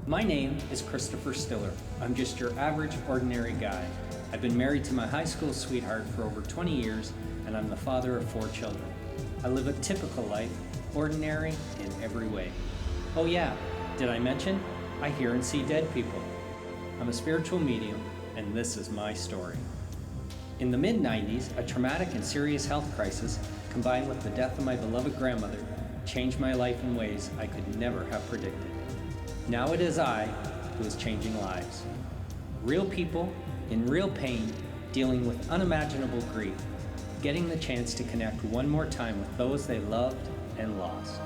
My name is Christopher Stillar. I'm just your average, ordinary guy. I've been married to my high school sweetheart for over 20 years, and I'm the father of 4 children. I live a typical life, ordinary in every way. Oh yeah, did I mention? I hear and see dead people. I'm a spiritual medium, and this is my story. In the mid-90s, a traumatic and serious health crisis, combined with the death of my beloved grandmother, changed my life in ways I could never have predicted. Now it is I who is changing lives. Real people in real pain, dealing with unimaginable grief, getting the chance to connect one more time with those they loved and lost.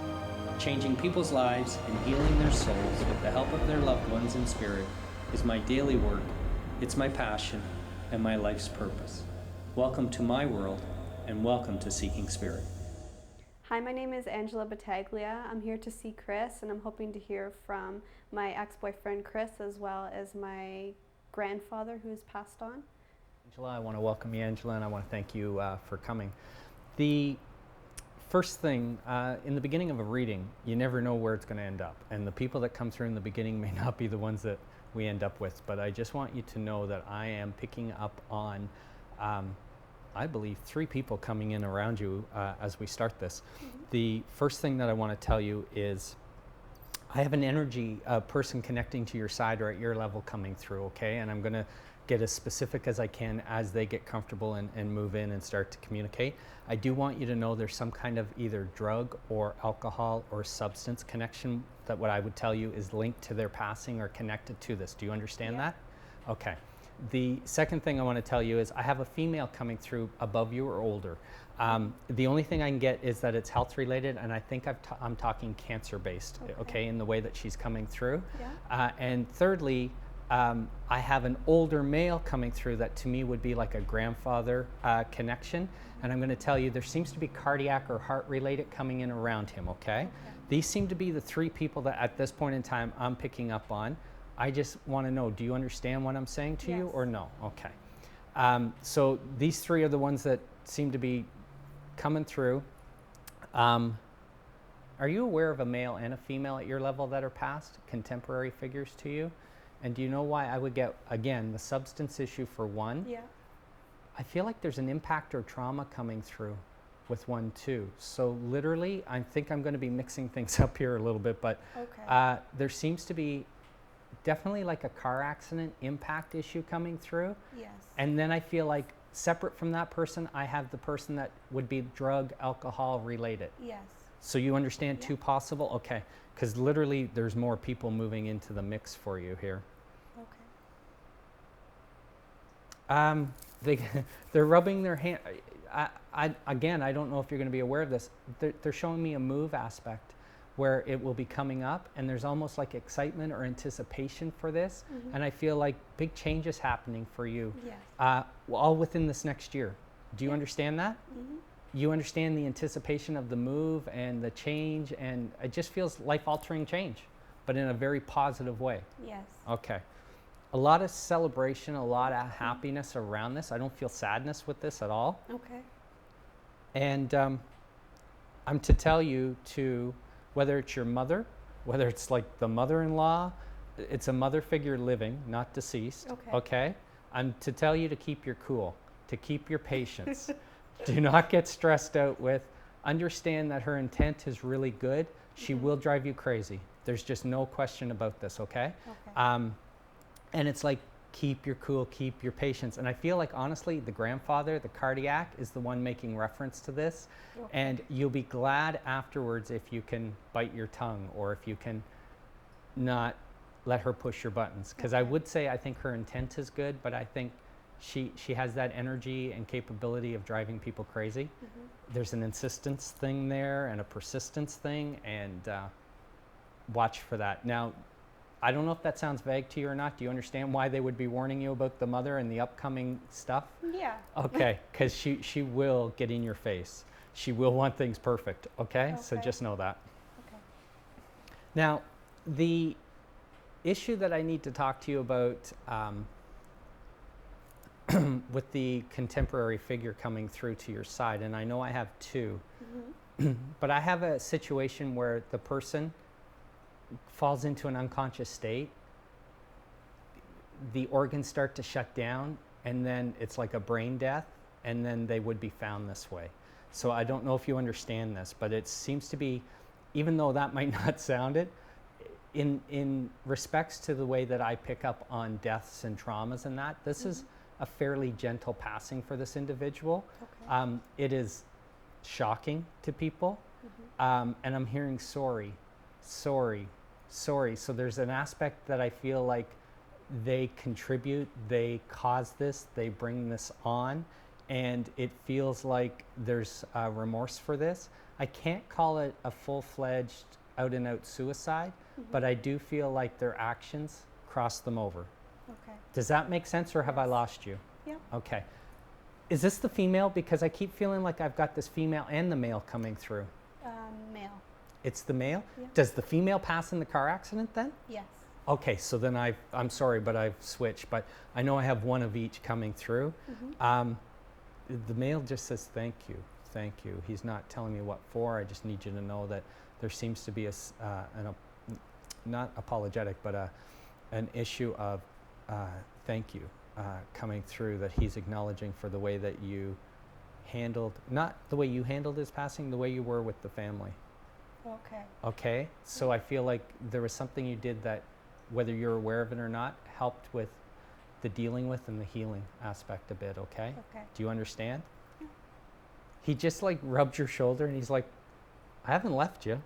Changing people's lives and healing their souls with the help of their loved ones in spirit is my daily work, it's my passion, and my life's purpose. Welcome to my world, and welcome to Seeking Spirit. Hi, my name is Angela Battaglia. I'm here to see Chris, and I'm hoping to hear from my ex-boyfriend Chris, as well as my grandfather who's passed on. Angela, I want to welcome you, Angela, and I want to thank you for coming. The first thing, in the beginning of a reading, you never know where it's going to end up. And the people that come through in the beginning may not be the ones that we end up with. But I just want you to know that I am picking up on, I believe, 3 people coming in around you as we start this. Mm-hmm. The first thing that I want to tell you is I have an energy person connecting to your side or at your level coming through, okay? And I'm going to get as specific as I can as they get comfortable and move in and start to communicate. I do want you to know there's some kind of either drug or alcohol or substance connection that what I would tell you is linked to their passing or connected to this. Do you understand that? Okay. The second thing I want to tell you is I have a female coming through above you or older. The only thing I can get is that it's health related, and I think I'm talking cancer based, okay, in the way that she's coming through. Yeah. And thirdly, I have an older male coming through that to me would be like a grandfather connection. And I'm going to tell you there seems to be cardiac or heart related coming in around him, okay? These seem to be the 3 people that at this point in time I'm picking up on. I just want to know, do you understand what I'm saying to you or no? Okay. So these 3 are the ones that seem to be coming through. Are you aware of a male and a female at your level that are past, contemporary figures to you? And do you know why I would get, again, the substance issue for one? Yeah. I feel like there's an impact or trauma coming through with one too. So literally, I think I'm going to be mixing things up here a little bit, but there seems to be definitely like a car accident impact issue coming through. Yes. And then I feel like separate from that person, I have the person that would be drug, alcohol related. Yes. So you understand 2 possible? Okay. Because literally there's more people moving into the mix for you here. Okay. They're rubbing their hand. Again, I don't know if you're going to be aware of this. They're showing me a move aspect where it will be coming up, and there's almost like excitement or anticipation for this. Mm-hmm. And I feel like big changes happening for you, all within this next year. Do you understand that? Mm-hmm. You understand the anticipation of the move and the change, and it just feels life-altering change, but in a very positive way. Yes. Okay. A lot of celebration, a lot of happiness around this. I don't feel sadness with this at all. Okay. And I'm to tell you to, whether it's your mother, whether it's like the mother-in-law, it's a mother figure living, not deceased. Okay. I'm to tell you to keep your cool, to keep your patience. Do not get stressed out with. Understand that her intent is really good. She will drive you crazy. There's just no question about this, okay? And it's like, keep your cool, keep your patience. And I feel like, honestly, the grandfather, the cardiac, is the one making reference to this. And you'll be glad afterwards if you can bite your tongue or if you can not let her push your buttons. Because I would say I think her intent is good, but I think she has that energy and capability of driving people crazy. Mm-hmm. There's an insistence thing there and a persistence thing, and watch for that. Now, I don't know if that sounds vague to you or not. Do you understand why they would be warning you about the mother and the upcoming stuff? Yeah. Okay, because she will get in your face. She will want things perfect, okay? So just know that. Okay. Now, the issue that I need to talk to you about with the contemporary figure coming through to your side, and I know I have 2, but I have a situation where the person falls into an unconscious state, the organs start to shut down, and then it's like a brain death, and then they would be found this way. So I don't know if you understand this, but it seems to be, even though that might not sound it, in respects to the way that I pick up on deaths and traumas and that, this is a fairly gentle passing for this individual. Okay. It is shocking to people, and I'm hearing sorry, sorry, sorry. So there's an aspect that I feel like they contribute, they cause this, they bring this on, and it feels like there's remorse for this. I can't call it a full-fledged out-and-out suicide, but I do feel like their actions cross them over. Okay. Does that make sense, or have I lost you? Yeah. Okay. Is this the female? Because I keep feeling like I've got this female and the male coming through. Male. It's the male? Yeah. Does the female pass in the car accident then? Yes. Okay, so then I'm sorry, but I've switched, but I know I have one of each coming through. The male just says, thank you, thank you. He's not telling me what for. I just need you to know that there seems to be not apologetic, but an issue of thank you coming through, that he's acknowledging for the way that you handled, not the way you handled his passing, the way you were with the family. Okay. Okay, so I feel like there was something you did that, whether you're aware of it or not, helped with the dealing with and the healing aspect a bit, okay? Okay. Do you understand? Yeah. He just like rubbed your shoulder and he's like, I haven't left you.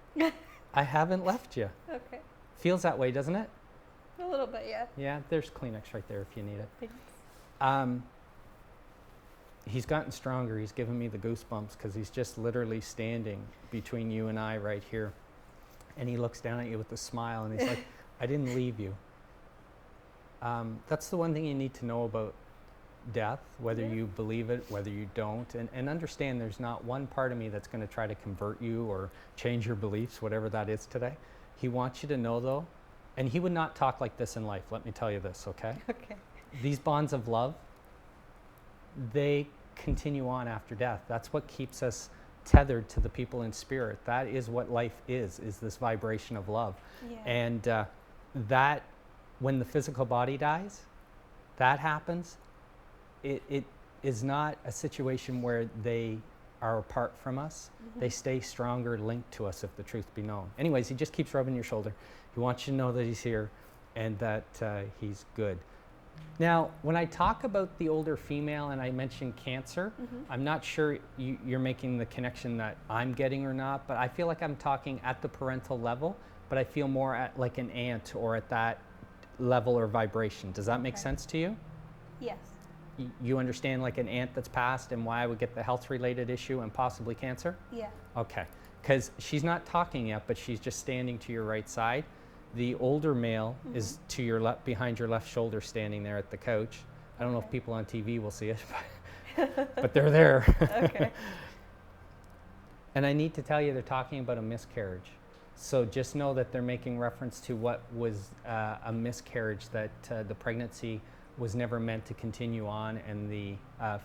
I haven't left you. Okay. Feels that way, doesn't it? A little bit, yeah. Yeah, there's Kleenex right there if you need it. Thanks. He's gotten stronger. He's given me the goosebumps because he's just literally standing between you and I right here. And he looks down at you with a smile and he's like, I didn't leave you. That's the one thing you need to know about death, whether you believe it, whether you don't. And understand there's not one part of me that's going to try to convert you or change your beliefs, whatever that is today. He wants you to know, though, and he would not talk like this in life, let me tell you this, okay? Okay. These bonds of love, they continue on after death. That's what keeps us tethered to the people in spirit. That is what life is this vibration of love. Yeah. And that, when the physical body dies, that happens, it is not a situation where they are apart from us. They stay stronger linked to us, if the truth be known. Anyways, he just keeps rubbing your shoulder. He wants you to know that he's here and that he's good. Now, when I talk about the older female and I mention cancer, I'm not sure you're making the connection that I'm getting or not, but I feel like I'm talking at the parental level, but I feel more at like an aunt or at that level or vibration. Does that make sense to you? Yes. You understand like an aunt that's passed and why I would get the health-related issue and possibly cancer? Yeah. Okay, because she's not talking yet, but she's just standing to your right side. The older male is to your left, behind your left shoulder, standing there at the couch. I don't know if people on TV will see it, but they're there. Okay. And I need to tell you, they're talking about a miscarriage. So just know that they're making reference to what was a miscarriage, that the pregnancy was never meant to continue on, and the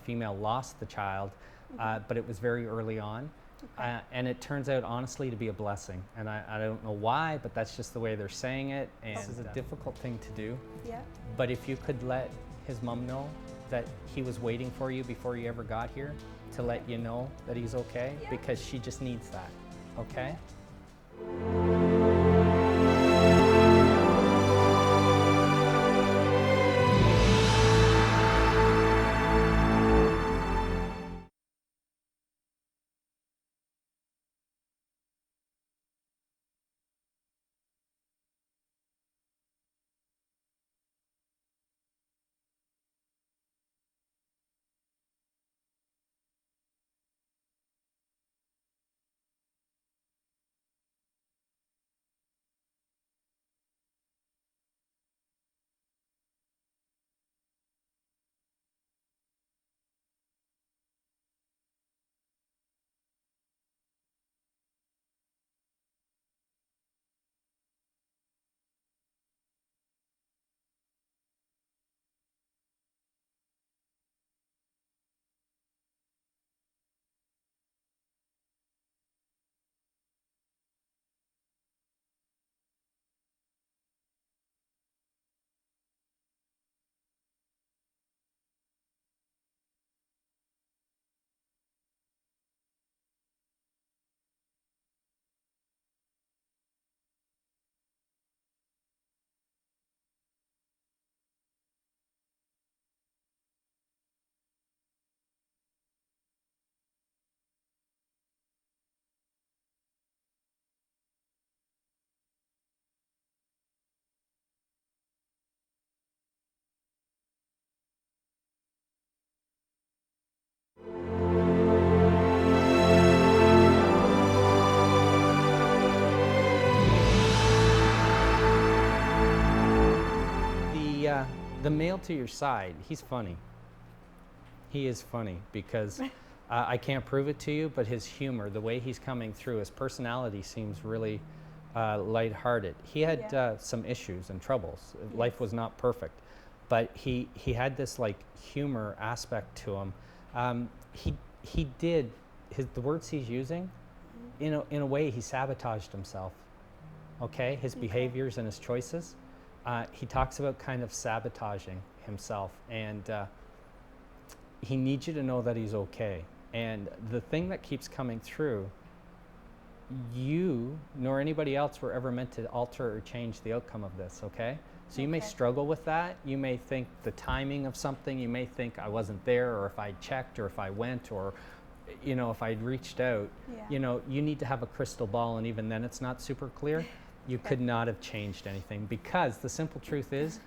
female lost the child, but it was very early on. Okay. And it turns out, honestly, to be a blessing. And I don't know why, but that's just the way they're saying it. And this is a difficult thing to do. Yeah. But if you could let his mom know that he was waiting for you before you ever got here, to let you know that he's okay, because she just needs that, okay? the male to your side, he's funny. He is funny because I can't prove it to you, but his humor, the way he's coming through, his personality seems really lighthearted. He had some issues and troubles. Yes. Life was not perfect, but he had this like humor aspect to him. He did the words he's using. In a way, he sabotaged himself. Okay, his behaviors and his choices. He talks about kind of sabotaging himself, and he needs you to know that he's okay. And the thing that keeps coming through, you nor anybody else were ever meant to alter or change the outcome of this, okay? So you may struggle with that. You may think the timing of something, you may think I wasn't there, or if I checked, or if I went, or if I'd reached out. You need to have a crystal ball, and even then it's not super clear. You could not have changed anything, because the simple truth is,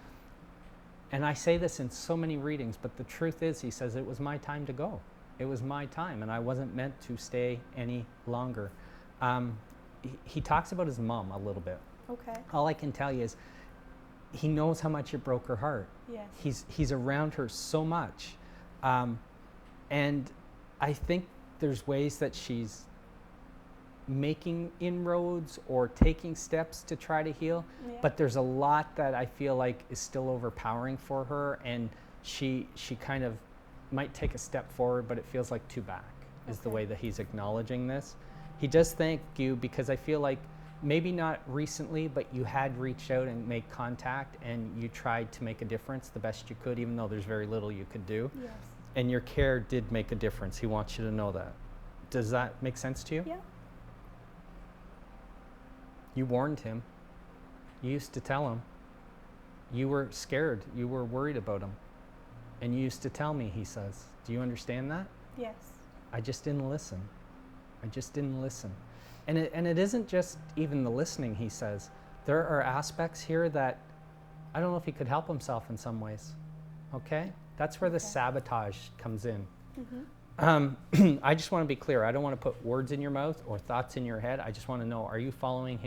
and I say this in so many readings, but the truth is, he says, it was my time to go. It was my time, and I wasn't meant to stay any longer. He talks about his mom a little bit. Okay. All I can tell you is he knows how much it broke her heart. Yes. He's around her so much. And I think there's ways that she's making inroads or taking steps to try to heal, but there's a lot that I feel like is still overpowering for her, and she kind of might take a step forward, but it feels like two back is the way that he's acknowledging this. He does thank you, because I feel like maybe not recently, but you had reached out and made contact, and you tried to make a difference the best you could, even though there's very little you could do. Yes. And your care did make a difference. He wants you to know that. Does that make sense to you? Yeah. You warned him. You used to tell him. You were scared. You were worried about him. And you used to tell me, he says. Do you understand that? Yes. I just didn't listen. I just didn't listen. And it isn't just even the listening, he says. There are aspects here that I don't know if he could help himself in some ways. Okay? That's where the sabotage comes in. I just want to be clear. I don't want to put words in your mouth or thoughts in your head. I just want to know, are you following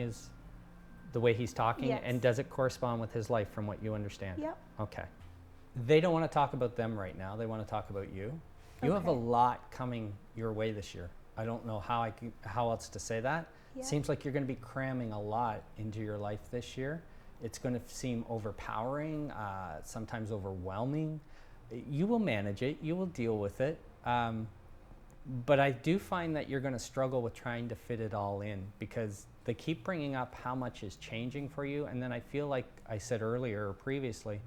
the way he's talking? Yes. And does it correspond with his life from what you understand? Yep. Okay. They don't want to talk about them right now. They want to talk about you. You have a lot coming your way this year. I don't know how else to say that. Yep. Seems like you're going to be cramming a lot into your life this year. It's going to seem overpowering, sometimes overwhelming. You will manage it. You will deal with it. But I do find that you're going to struggle with trying to fit it all in, because they keep bringing up how much is changing for you. And then I feel like I said earlier or previously,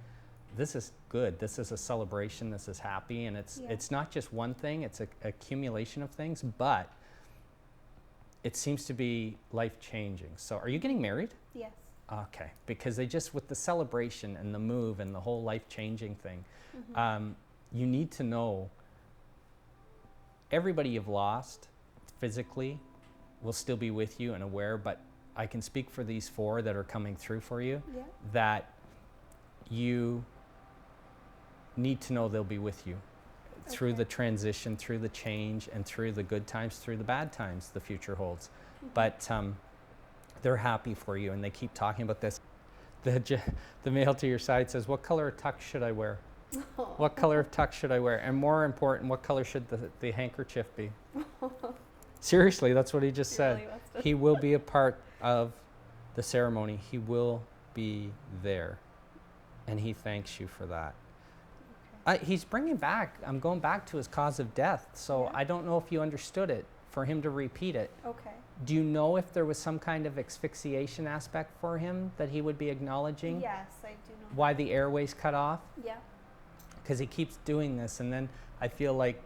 this is good. This is a celebration. This is happy. And it's not just one thing. It's an accumulation of things, but it seems to be life-changing. So are you getting married? Yes. Okay. Because they just, with the celebration and the move and the whole life-changing thing, you need to know everybody you've lost physically will still be with you and aware, but I can speak for these four that are coming through for you, that you need to know they'll be with you through the transition, through the change, and through the good times, through the bad times the future holds. But they're happy for you, and they keep talking about this. The male to your side says, what color tux should I wear? What color of tux should I wear? And more important, what color should the handkerchief be? Seriously, that's what he just said. Really He will be a part of the ceremony. He will be there. And he thanks you for that. He's bringing back, I'm going back to his cause of death. So I don't know if you understood it, for him to repeat it. Okay. Do you know if there was some kind of asphyxiation aspect for him that he would be acknowledging? Yes, I do know. Why the airways cut off? Yeah. Because he keeps doing this, and then I feel like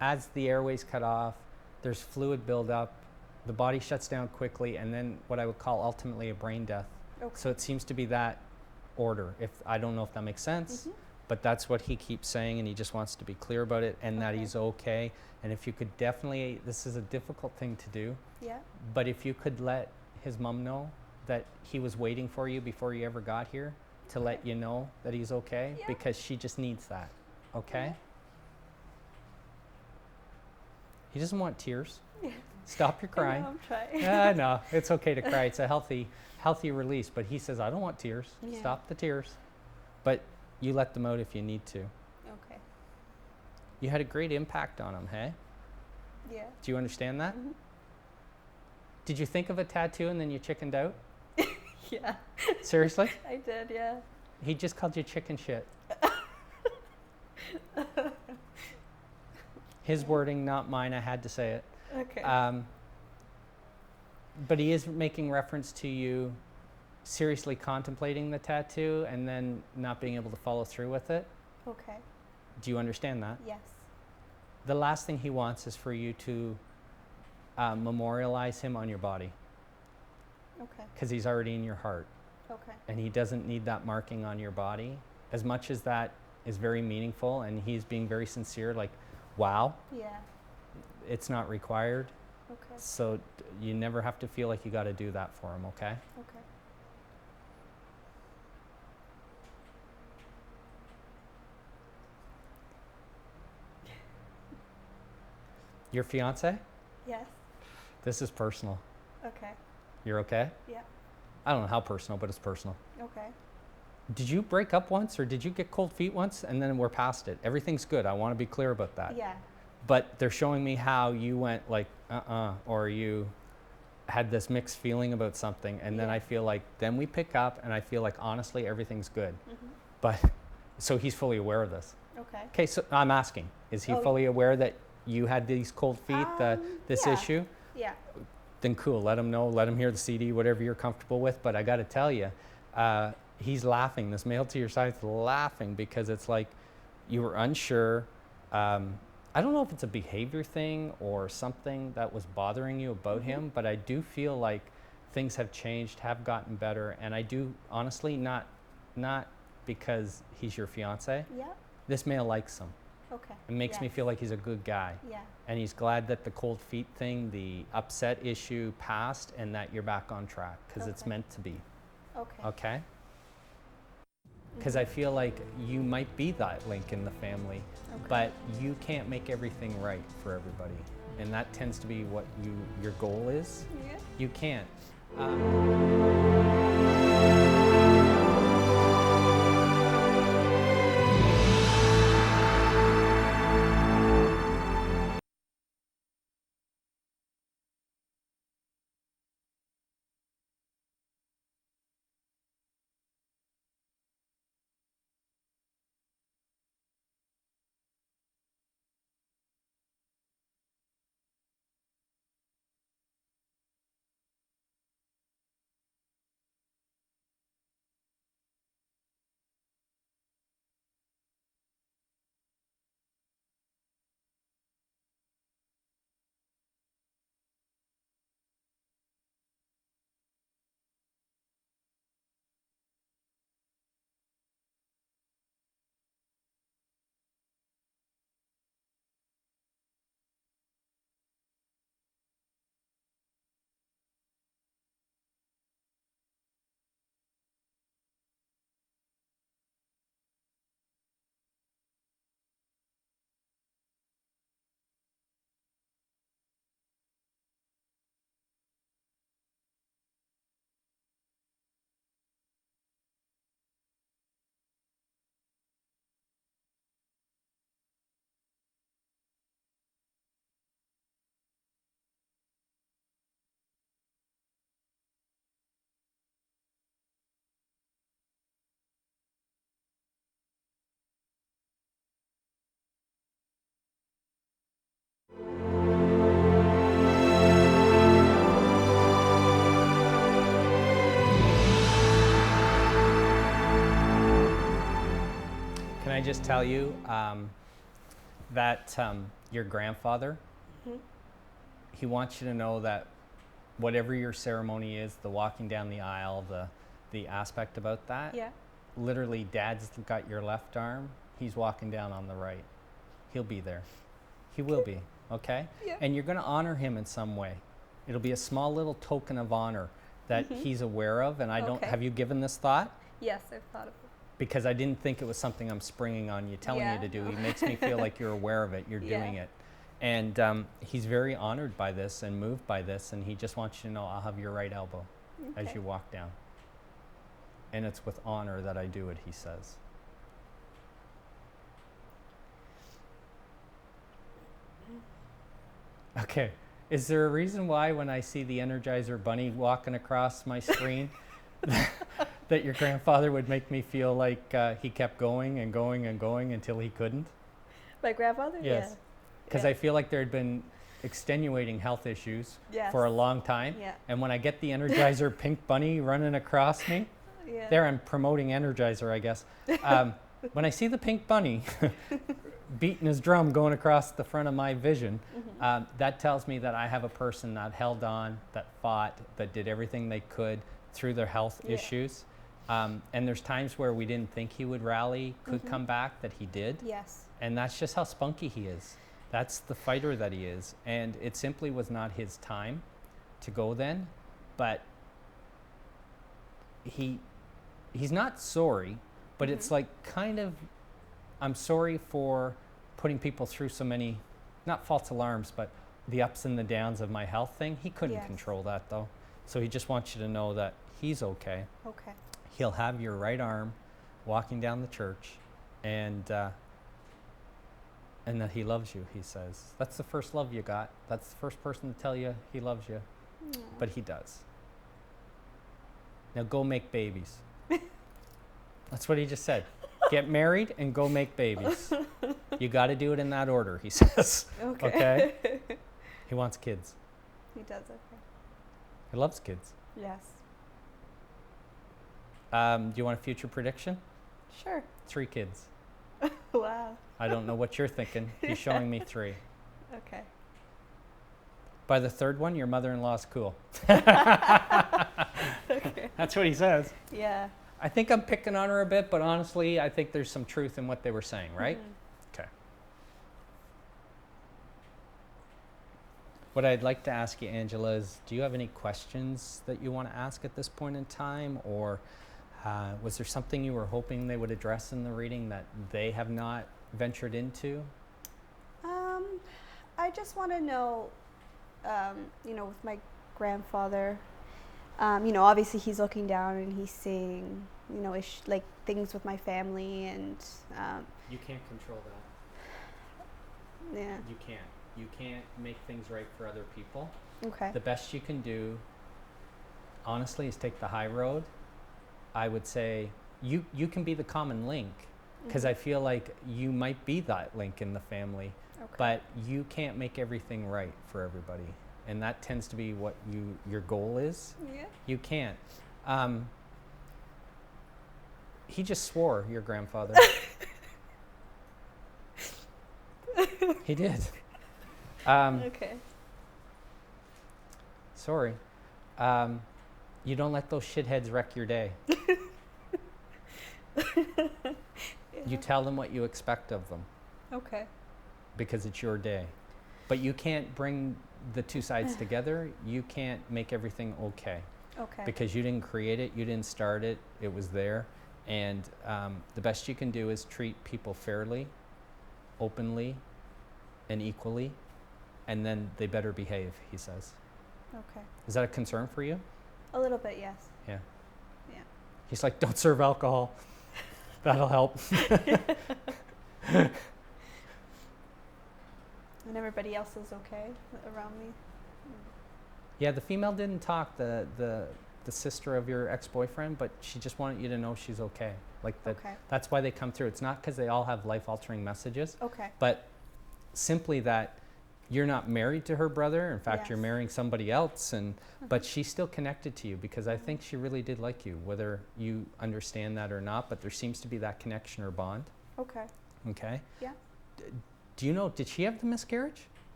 as the airways cut off, there's fluid buildup, the body shuts down quickly, and then what I would call ultimately a brain death. Okay. So it seems to be that order. I don't know if that makes sense, but that's what he keeps saying, and he just wants to be clear about it, and that he's okay. And if you could definitely, this is a difficult thing to do, but if you could let his mom know that he was waiting for you before you ever got here, to let you know that he's okay, because she just needs that, okay? He doesn't want tears. Stop your crying. I know, I'm trying. Yeah, no, it's okay to cry. It's a healthy release, but he says, I don't want tears. Yeah. Stop the tears. But You let them out if you need to. Okay. You had a great impact on him, hey? Yeah. Do you understand that? Mm-hmm. Did you think of a tattoo and then you chickened out? Yeah. Seriously? I did, yeah. He just called you chicken shit. His wording, not mine. I had to say it. Okay. But he is making reference to you seriously contemplating the tattoo and then not being able to follow through with it. Okay. Do you understand that? Yes. The last thing he wants is for you to memorialize him on your body, Okay. because he's already in your heart, Okay. and he doesn't need that marking on your body. As much as that is very meaningful and he's being very sincere, like, wow, Yeah. it's not required. Okay. So you never have to feel like you got to do that for him, okay? Okay. Your fiance? Yes. This is personal. Okay. You're okay? Yeah. I don't know how personal, but it's personal. Okay. Did you break up once, or did you get cold feet once and then we're past it? Everything's good. I want to be clear about that. Yeah. But they're showing me how you went like, or you had this mixed feeling about something. And then Yeah. I feel like, then we pick up and I feel like, honestly, everything's good. Mm-hmm. But, so he's fully aware of this. Okay. Okay, so I'm asking, is he Oh. fully aware that you had these cold feet, this yeah. issue? Yeah. Then cool, let him know, let him hear the CD, whatever you're comfortable with. But I got to tell you, he's laughing. This male to your side is laughing because it's like you were unsure. I don't know if it's a behavior thing or something that was bothering you about Mm-hmm. him, but I do feel like things have changed, have gotten better. And I do honestly, not because he's your fiance. Yeah. This male likes him. Okay. It makes me Yes. feel like he's a good guy. Yeah. And he's glad that the cold feet thing, the upset issue passed, and that you're back on track because it's Okay. meant to be. Okay. Okay? Because I feel like you might be that link in the family, Okay. but you can't make everything right for everybody. And that tends to be what your goal is. Yeah. You can't. Can I just tell you that your grandfather, Mhm. he wants you to know that whatever your ceremony is, the walking down the aisle, the aspect about that, Yeah. literally Dad's got your left arm, he's walking down on the right. He'll be there. He will be, okay? Yeah. And you're going to honor him in some way. It'll be a small little token of honor that Mhm. he's aware of. And I don't, Okay. have you given this thought? Yes, I've thought of it. Because I didn't think it was something I'm springing on you, telling Yeah, you to do. no. He makes me feel like you're aware of it, you're Yeah. doing it. And he's very honored by this and moved by this, and he just wants you to know I'll have your right elbow as Okay. you walk down. And it's with honor that I do it, he says. Okay. Is there a reason why when I see the Energizer Bunny walking across my screen that your grandfather would make me feel like he kept going and going and going until he couldn't? My grandfather? Yes. Yeah. Because Yeah. I feel like there had been extenuating health issues Yes. for a long time. Yeah. And when I get the Energizer pink bunny running across me, Yeah. there I'm promoting Energizer, I guess. When I see the pink bunny beating his drum going across the front of my vision, that tells me that I have a person that held on, that fought, that did everything they could through their health Yeah. issues. And there's times where we didn't think he would rally, could come back, that he did. Yes. And that's just how spunky he is. That's the fighter that he is. And it simply was not his time to go then. But he's not sorry, but it's like kind of, I'm sorry for putting people through so many, not false alarms, but the ups and the downs of my health thing. He couldn't Yes. control that though. So he just wants you to know that he's okay. Okay. He'll have your right arm walking down the church, and that he loves you, he says. That's the first love you got. That's the first person to tell you he loves you, Aw. but he does. Now go make babies. That's what he just said. Get married and go make babies. You got to do it in that order, he says. Okay. Okay? He wants kids. He does, okay. He loves kids. Yes. Do you want a future prediction? Sure. 3 kids. Wow. I don't know what you're thinking. He's showing me 3. Okay. By the 3rd one, your mother-in-law's cool. Okay. That's what he says. Yeah. I think I'm picking on her a bit, but honestly, I think there's some truth in what they were saying, right? Mhm. Okay. What I'd like to ask you, Angela, is do you have any questions that you want to ask at this point in time? Or was there something you were hoping they would address in the reading that they have not ventured into? I just want to know, with my grandfather, obviously he's looking down and he's seeing, like things with my family and, You can't control that. yeah. You can't. You can't make things right for other people. Okay. The best you can do, honestly, is take the high road. I would say you can be the common link, because I feel like you might be that link in the family, Okay. but you can't make everything right for everybody. And that tends to be what your goal is. Yeah. You can't. He just swore, your grandfather. He did. Okay. Sorry. You don't let those shitheads wreck your day. You tell them what you expect of them, Okay. because it's your day. But you can't bring the two sides together. You can't make everything okay, Okay. because you didn't create it, you didn't start it, it was there. And the best you can do is treat people fairly, openly, and equally, and then they better behave, he says. Okay. Is that a concern for you? A little bit, yes. Yeah. Yeah. He's like, don't serve alcohol. That'll help. And everybody else is okay around me. Yeah, the female didn't talk, the sister of your ex-boyfriend, but she just wanted you to know she's okay. Like that. Okay. That's why they come through. It's not because they all have life-altering messages, Okay. but simply that you're not married to her brother. In fact, you're Yes. marrying somebody else, but she's still connected to you, because I think she really did like you, whether you understand that or not. But there seems to be that connection or bond. Okay. Okay. Yeah. Do you know? Did she have the miscarriage?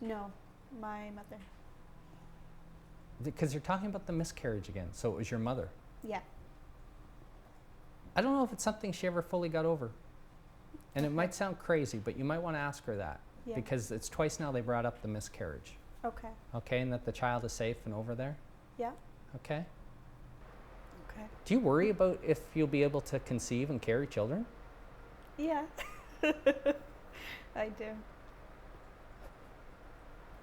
No, my mother. Because you're talking about the miscarriage again. So it was your mother. Yeah. I don't know if it's something she ever fully got over. And it might sound crazy, but you might want to ask her that. Yeah. Because it's twice now they brought up the miscarriage. Okay. Okay, and that the child is safe and over there. Yeah. Okay. Okay. Do you worry about if you'll be able to conceive and carry children? Yeah. I do.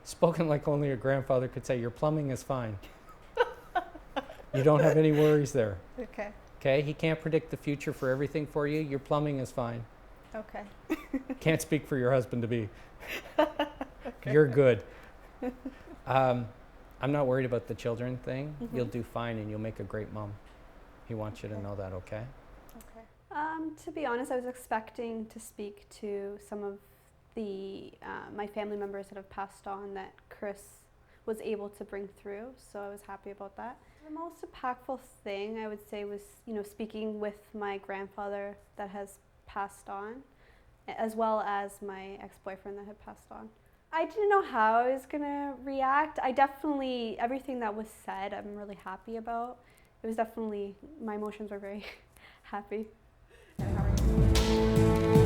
Spoken like only your grandfather could say, your plumbing is fine. You don't have any worries there. Okay. Okay, he can't predict the future for everything for you. Your plumbing is fine. Okay. Can't speak for your husband to be. Okay. You're good. I'm not worried about the children thing. Mhm. You'll do fine and you'll make a great mom. He wants you to Okay. know that, okay? Okay. To be honest, I was expecting to speak to some of the my family members that have passed on that Chris was able to bring through, so I was happy about that. The most impactful thing I would say was, speaking with my grandfather that has passed on, as well as my ex-boyfriend that had passed on. I didn't know how I was gonna react. I definitely, everything that was said, I'm really happy about. It was definitely, my emotions were very happy. And how are you?